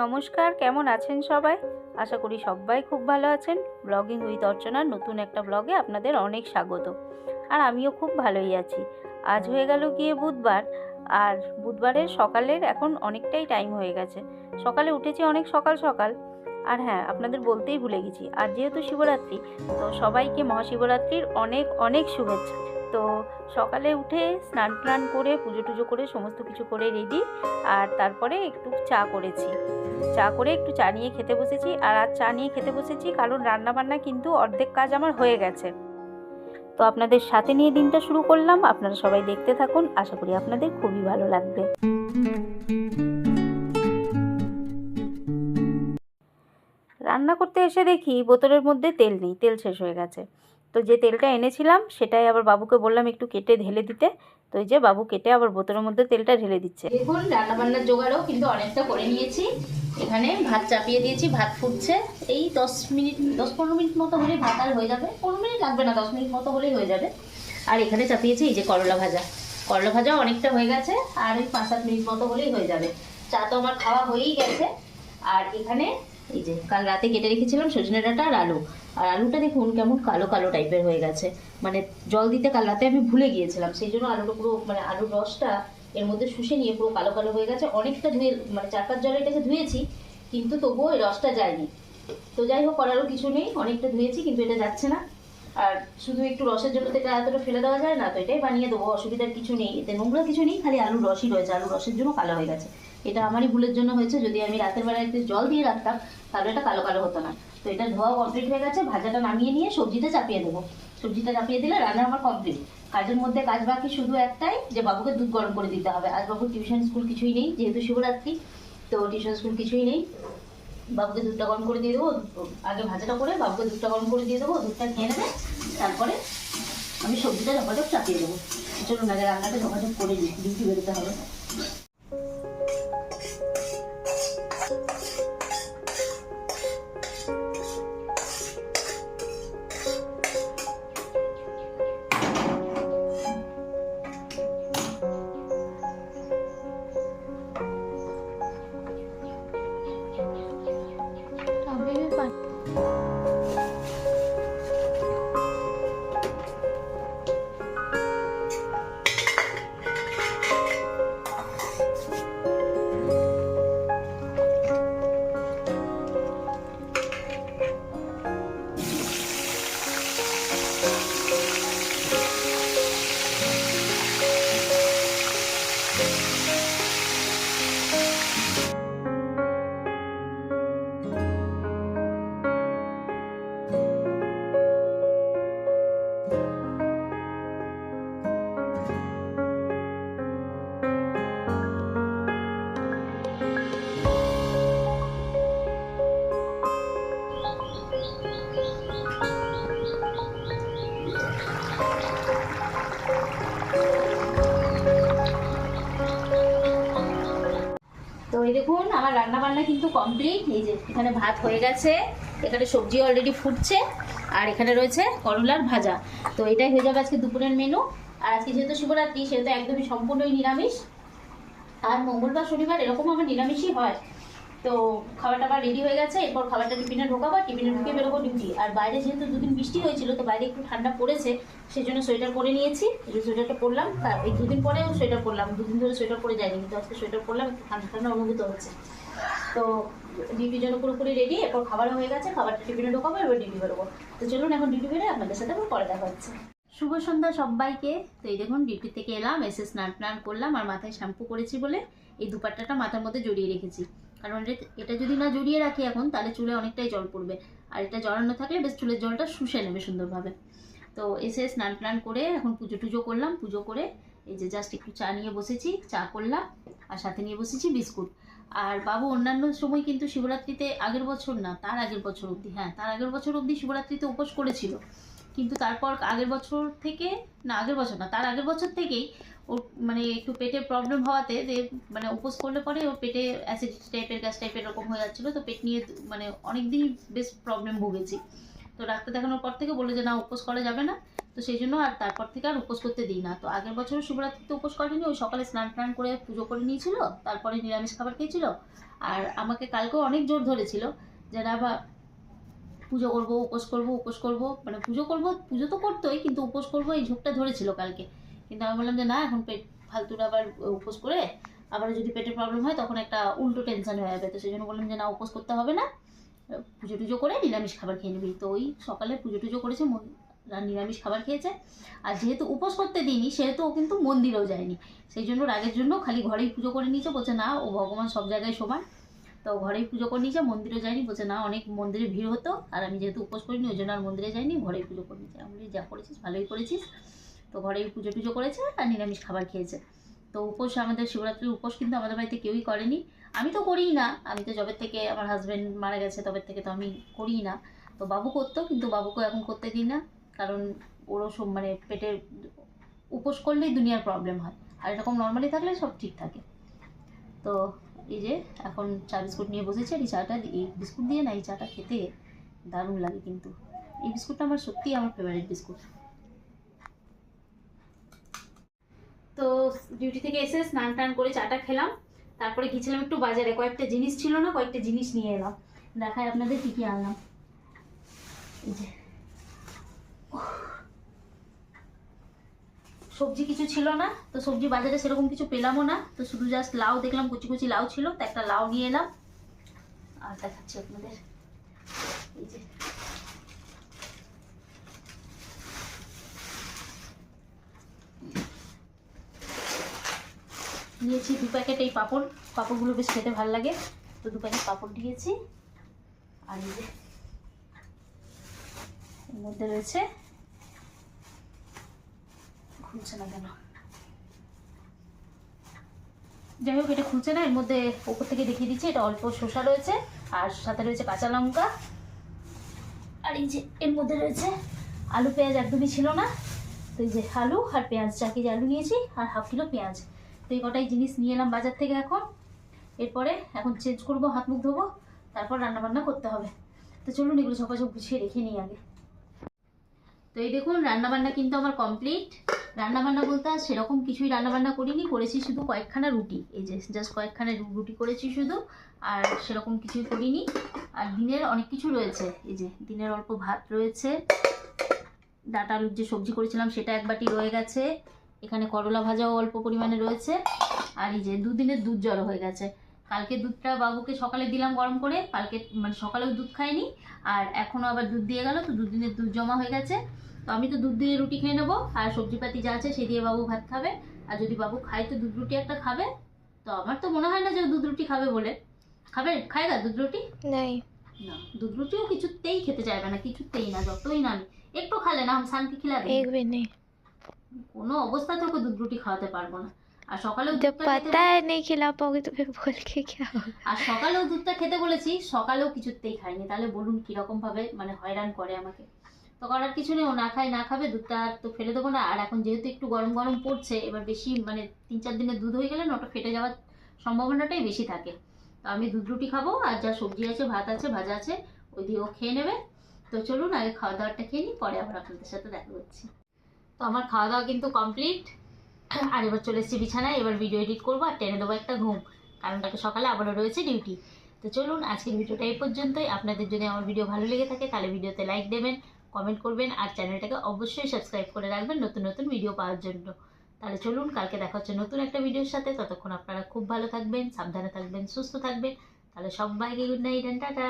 নমস্কার, কেমন আছেন সবাই? আশা করি সবাই খুব ভালো আছেন। ব্লগিং উইথ অর্চনার নতুন একটা ব্লগে আপনাদের অনেক স্বাগত। আর আমিও খুব ভালোই আছি। আজ হয়ে গেল গিয়ে বুধবার, আর বুধবারের সকালের এখন অনেকটাই টাইম হয়ে গেছে। সকালে উঠেছি অনেক সকাল সকাল। আর হ্যাঁ, আপনাদের বলতেই ভুলে গেছি, আর যেহেতু শিবরাত্রি, তো সবাইকে মহাশিবরাত্রির অনেক অনেক শুভেচ্ছা। তো সকালে উঠে স্নান টান করে পুজো টুজো করে সমস্ত কিছু করে রেডি, আর তারপরে একটু চা করেছি। চা করে একটু চা নিয়ে খেতে বসেছি। আর আজ চা নিয়ে খেতে বসেছি কারণ রান্নাবান্না কিন্তু অর্ধেক কাজ আমার হয়ে গেছে। তো আপনাদের সাথে নিয়ে দিনটা শুরু করলাম। আপনারা সবাই দেখতে থাকুন, আশা করি আপনাদের খুবই ভালো লাগবে। রান্না করতে এসে দেখি বোতলের মধ্যে তেল নেই, তেল শেষ হয়ে গেছে। তো যে তেলটা এনেছিলাম সেটাই আবার বাবুকে বললাম একটু কেটে ঢেলে দিতে। তো এই যে বাবু কেটে আবার বোতলের মধ্যে তেলটা ঢেলে দিচ্ছে। দেখুন, রান্নাবান্নার জোগাড়ও কিন্তু অনেকটা করে নিয়েছি। এখানে ভাত চাপিয়ে দিয়েছি, ভাত ফুটছে। এই 10-15 মিনিট মতো হলেই ভাত আর হয়ে যাবে। 15 মিনিট লাগবে না, 10 মিনিট মতো হলেই হয়ে যাবে। আর এখানে চাপিয়েছি এই যে করলা ভাজা। করলা ভাজা অনেকটা হয়ে গেছে, আর ওই 5-7 মিনিট মতো হলেই হয়ে যাবে। চা তো আমার খাওয়া হয়েই গেছে। আর এখানে এই যে কাল রাতে কেটে রেখেছিলাম সজনে ডাঁটা আর আলু। আর আলুটা দেখুন কেমন কালো কালো টাইপের হয়ে গেছে, মানে জল দিতে কাল রাতে আমি ভুলে গিয়েছিলাম, সেই জন্য আলুটা পুরো মানে আলুর রসটা এর মধ্যে শুষে নিয়ে পুরো কালো কালো হয়ে গেছে। অনেকটা ধুয়ে মানে 4-5 জলে এটাকে ধুয়েছি, কিন্তু তবুও এই রসটা যায়নি। তো যাই হোক, করারও কিছু নেই, অনেকটা ধুয়েছি কিন্তু এটা যাচ্ছে না। আর শুধু একটু রসের জন্য তো এটা এতটা ফেলে দেওয়া যায় না, তো এটাই বানিয়ে দেবো, অসুবিধার কিছু নেই। এতে নোংরা কিছু নেই, খালি আলুর রসই রয়েছে, আলুর রসের জন্য কালো হয়ে গেছে। এটা আমারই ভুলের জন্য হয়েছে, যদি আমি রাতের বেলা একটু জল দিয়ে রাখতাম তাহলে এটা কালো কালো হতো না। তো এটা ধোয়া কমপ্লিট হয়ে গেছে, ভাজাটা নামিয়ে নিয়ে সবজিতে চাপিয়ে দেবো। সবজিটা চাপিয়ে দিলে রান্না আমার কমপ্লিট। কাজের মধ্যে কাজ বাকি শুধু একটাই, যে বাবুকে দুধ গরম করে দিতে হবে। আজ বাবুর টিউশন স্কুল কিছুই নেই, যেহেতু শিবরাত্রি, তো টিউশন স্কুল কিছুই নেই। বাবুকে দুধটা গরম করে দিয়ে দেবো, আগে ভাজাটা করে বাবুকে দুধটা গরম করে দিয়ে দেবো, দুধটা খেয়ে নেবে। তারপরে আমি সবজিটা ঝপাঝপ চাপিয়ে দেবো। চলুন আগে রান্নাটা ঝপাঝপ করে নিই, ডিউটি বেরোতে হবে। তো এই দেখুন আমার রান্না বান্না কিন্তু কমপ্লিট। এই যে এখানে ভাত হয়ে গেছে, এখানে সবজি অলরেডি ফুটছে, আর এখানে রয়েছে করলার ভাজা। তো এটাই হয়ে যাবে আজকে দুপুরের মেনু। আর আজকে যেহেতু শিবরাত্রি, সেহেতু একদমই সম্পূর্ণই নিরামিষ। আর মঙ্গলবার শনিবার এরকম আমার নিরামিষই হয়। তো খাবারটা আবার রেডি হয়ে গেছে, এরপর খাবারটা টিফিনে ঢোকাবো, টিফিনে ঢুকে বেরোবো ডিউটি। আর বাইরে যেহেতু দুদিন বৃষ্টি হয়েছিল, তো বাইরে একটু ঠান্ডা পড়েছে, সেই জন্য সোয়েটার পরে নিয়েছি। এই সোয়েটারটা পরলাম, এই দুদিন পরেও সোয়েটার পরলাম, দুদিন ধরে সোয়েটার পরে যায়নি, কিন্তু আজকে সোয়েটার পরলাম, একটু ঠান্ডা ঠান্ডা অনুভূত হচ্ছে। তো ডিউটির জন্য পুরোপুরি রেডি, এরপর খাবারও হয়ে গেছে, খাবারটা টিফিনে ঢোকাবো, এবার ডিউটি বেরোবো। তো চলুন এখন ডিউটি বেরোয়, আপনাদের সাথে আবার পরে দেখা হচ্ছে। শুভ সন্ধ্যা সবাইকে। তো এই দেখুন ডিউটি থেকে এলাম, এসে স্নান টান করলাম, আর মাথায় শ্যাম্পু করেছি বলে এই দুপাট্টাটা মাথার মধ্যে জড়িয়ে রেখেছি। কারণ এটা যদি না জড়িয়ে রাখি এখন, তাহলে চুলে অনেকটাই জল পড়বে, আর এটা জড়ানো থাকলে বেশ চুলের জলটা শুষে নেবে সুন্দরভাবে। তো এসে স্নান টান করে এখন পুজো টুজো করলাম, পুজো করে এই যে জাস্ট একটু চা নিয়ে বসেছি, চা করলাম, আর সাথে নিয়ে বসেছি বিস্কুট। আর বাবু অন্যান্য সময় কিন্তু শিবরাত্রিতে, আগের বছর না তার আগের বছর অবধি, হ্যাঁ তার আগের বছর অবধি শিবরাত্রিতে উপোস করেছিল, কিন্তু তারপর আগের বছর থেকে, না আগের বছর না তার আগের বছর থেকেই ওর মানে একটু পেটে প্রবলেম হওয়াতে, যে মানে উপোস করলে পরে ওর পেটে অ্যাসিডিটি টাইপের, গ্যাস টাইপের এরকম হয়ে যাচ্ছিলো। তো পেট নিয়ে মানে অনেক দিনই বেশ প্রবলেম ভুগেছি। তো ডাক্তার দেখানোর পর থেকে বললো যে না উপোস করা যাবে না, তো সেই জন্য আর তারপর থেকে আর উপোস করতে দিই না। তো আগের বছরও শিবরাত্রিতে উপোস করেনি, ওই সকালে স্নান টান করে পুজো করে নিয়েছিল, তারপরে নিরামিষ খাবার খেয়েছিল। আর আমাকে কালকেও অনেক জোর ধরেছিল যে না বা পুজো করবো, উপোস করবো, উপোস করবো, মানে পুজো করবো, পুজো তো করতোই, কিন্তু উপোস করবো এই ঝোঁকটা ধরেছিল কালকে। কিন্তু আমি বললাম যে না, এখন পেট ফালতুটা আবার উপোস করে আবার যদি পেটের প্রবলেম হয় তখন একটা উল্টো টেনশন হয়ে যাবে। তো সেই জন্য বললাম যে না, উপোস করতে হবে না, পুজো টুজো করে নিরামিষ খাবার খেয়ে নিবি। তো ওই সকালে পুজো টুজো করেছে, নিরামিষ খাবার খেয়েছে। আর যেহেতু উপোস করতে দিইনি সেহেতু ও কিন্তু মন্দিরেও যায়নি, সেই জন্য রাগের জন্য খালি ঘরেই পুজো করে নিয়েছে। বলছে না, ও ভগবান সব জায়গায় সমান, তো ঘরেই পুজো করে নিয়েছে, মন্দিরে যায়নি। বলছে না, অনেক মন্দিরে ভিড় হতো, আর আমি যেহেতু উপোস করিনি ওই জন্য আর মন্দিরে যাইনি, ঘরেই পুজো করে নিয়েছে। আমি যা করেছিস ভালোই করেছিস। তো ঘরেই পুজো টুজো করেছে আর নিরামিষ খাবার খেয়েছে। তো উপোস, আমাদের শিবরাত্রির উপোস কিন্তু আমাদের বাড়িতে কেউই করেনি। আমি তো করিই না, আমি তো যবে থেকে আমার হাজব্যান্ড মারা গেছে তবে থেকে তো আমি করিই না। তো বাবু করতো, কিন্তু বাবুকে এখন করতে দিই না, কারণ ওরও সব মানে পেটের উপোস করলেই দুনিয়ার প্রবলেম হয়, আর এরকম নর্মালি থাকলে সব ঠিক থাকে। তো এই যে এখন চা বিস্কুট নিয়ে বসেছি, আর এই চাটা, এই বিস্কুট দিয়ে না এই চাটা খেতে দারুণ লাগে। কিন্তু এই বিস্কুটটা আমার সত্যিই আমার ফেভারিট বিস্কুট। তো ডিউটি থেকে এসে স্নান টান করে চাটা খেলাম, তারপরে গিয়েছিলাম একটু বাজারে, কয়েকটা জিনিস ছিল না, কয়েকটা জিনিস নিয়ে এলাম। দেখায় আপনাদের কী কী আনলাম। এই যে সবজি কিছু ছিল না, তো সবজি বাজারে সেরকম কিছু পেলামও না, তো শুধু জাস্ট লাউ দেখলাম, কুচি কুচি লাউ ছিল, তো একটা লাউ নিয়ে এলাম। আর দেখাচ্ছি আপনাদের, এই যে নিয়েছি 2 প্যাকেট এই পাঁপড়, পাঁপড়গুলো বেশ খেতে ভালো লাগে, তো 2 প্যাকেট পাঁপড় দিয়েছি। আর এই যে এর মধ্যে রয়েছে, খুলছে না কেন, যাই হোক এটা খুলছে না, এর মধ্যে ওপর থেকে দেখিয়ে দিচ্ছি, এটা অল্প শসা রয়েছে, আর সাথে রয়েছে কাঁচা লঙ্কা, আর এই যে এর মধ্যে রয়েছে আলু পেঁয়াজ একদমই ছিল না, তো এই যে আলু আর পেঁয়াজ, 4 কেজি আলু নিয়েছি আর ½ কিলো পেঁয়াজ। তো এই কটাই জিনিস নিয়ে এলাম বাজার থেকে। এরপরে এখন চেঞ্জ করবো, হাত মুখ ধোবো, তারপর রান্নাবান্না করতে হবে। তো চলুন এগুলো সব গুছিয়ে রেখে নিই আগে। তো এই দেখুন রান্নাবান্না কিন্তু আমার কমপ্লিট। রান্নাবান্না বলতে আর সেরকম কিছুই রান্নাবান্না করিনি, করেছি শুধু কয়েকখানা রুটি, এই যে জাস্ট কয়েকখানা রুটি করেছি শুধু, আর সেরকম কিছুই করিনি। আর দিনের অনেক কিছু রয়েছে, এই যে দিনের অল্প ভাত রয়েছে, ডাঁটা আলুর যে সবজি করেছিলাম সেটা 1 বাটি রয়ে গেছে, এখানে করলা ভাজাও অল্প পরিমাণে রয়েছে, আর এই যে দুদিনের দুধ জড়ো হয়ে গেছে। কালকে দুধটা বাবুকে সকালে দিলাম গরম করে, কালকে মানে সকালেও দুধ খায়নি, আর এখনও আবার দুধ দিয়ে গেল, তো দুদিনের দুধ জমা হয়ে গেছে। তো আমি তো দুধ দিয়ে রুটি খেয়ে নেবো, আর সবজিপাতি যা আছে সে দিয়ে বাবু ভাত খাবে, আর যদি বাবু খায় তো দুধ রুটি একটা খাবে। তো আমার তো মনে হয় না যে দুধ রুটি খাবে বলে, খায় না দুধ রুটি, না দুধ রুটিও কিছুতেই খেতে চাইবে না, কিছুতেই না, যতই না আমি একটু খালে না, শান্তি খিলাবে কোনো অবস্থাতে ওকে দুধ রুটি খাওয়াতে পারবো না। আর সকালেও আর সকালেও দুধটা খেতে বলেছি, সকালেও কিছুতেই খায়নি, তাহলে বলুন কিরকম ভাবে মানে হয়রান করে আমাকে। তো করার কিছু নেই, ও না খায় না খাবে, দুধটা তো ফেলে দেবো না। আর এখন যেহেতু একটু গরম গরম পড়ছে, এবার বেশি মানে 3-4 দিনের দুধ হয়ে গেলে না ওটা ফেটে যাওয়ার সম্ভাবনাটাই বেশি থাকে। তো আমি দুধ রুটি খাবো, আর যা সবজি আছে, ভাত আছে, ভাজা আছে, ওই দিয়ে ও খেয়ে নেবে। তো চলুন আগে খাওয়া দাওয়াটা খেয়ে নিই, পরে আবার আপনাদের সাথে দেখা করছি। তো আমার খাওয়া দাওয়া কিন্তু কমপ্লিট, আর এবার চলে এসেছি বিছানায়, এবার ভিডিও এডিট করবো আর টেনে দেবো একটা ঘুম, কারণ তাকে সকালে আবারও রয়েছে ডিউটি। তো চলুন আজকের ভিডিওটা এই পর্যন্তই। আপনাদের যদি আমার ভিডিও ভালো লেগে থাকে তাহলে ভিডিওতে লাইক দেবেন, কমেন্ট করবেন, আর চ্যানেলটাকে অবশ্যই সাবস্ক্রাইব করে রাখবেন নতুন নতুন ভিডিও পাওয়ার জন্য। তাহলে চলুন কালকে দেখা হচ্ছে নতুন একটা ভিডিওর সাথে, ততক্ষণ আপনারা খুব ভালো থাকবেন, সাবধানে থাকবেন, সুস্থ থাকবেন। তাহলে সবাইকে গুড নাইট এন্ড টাটা।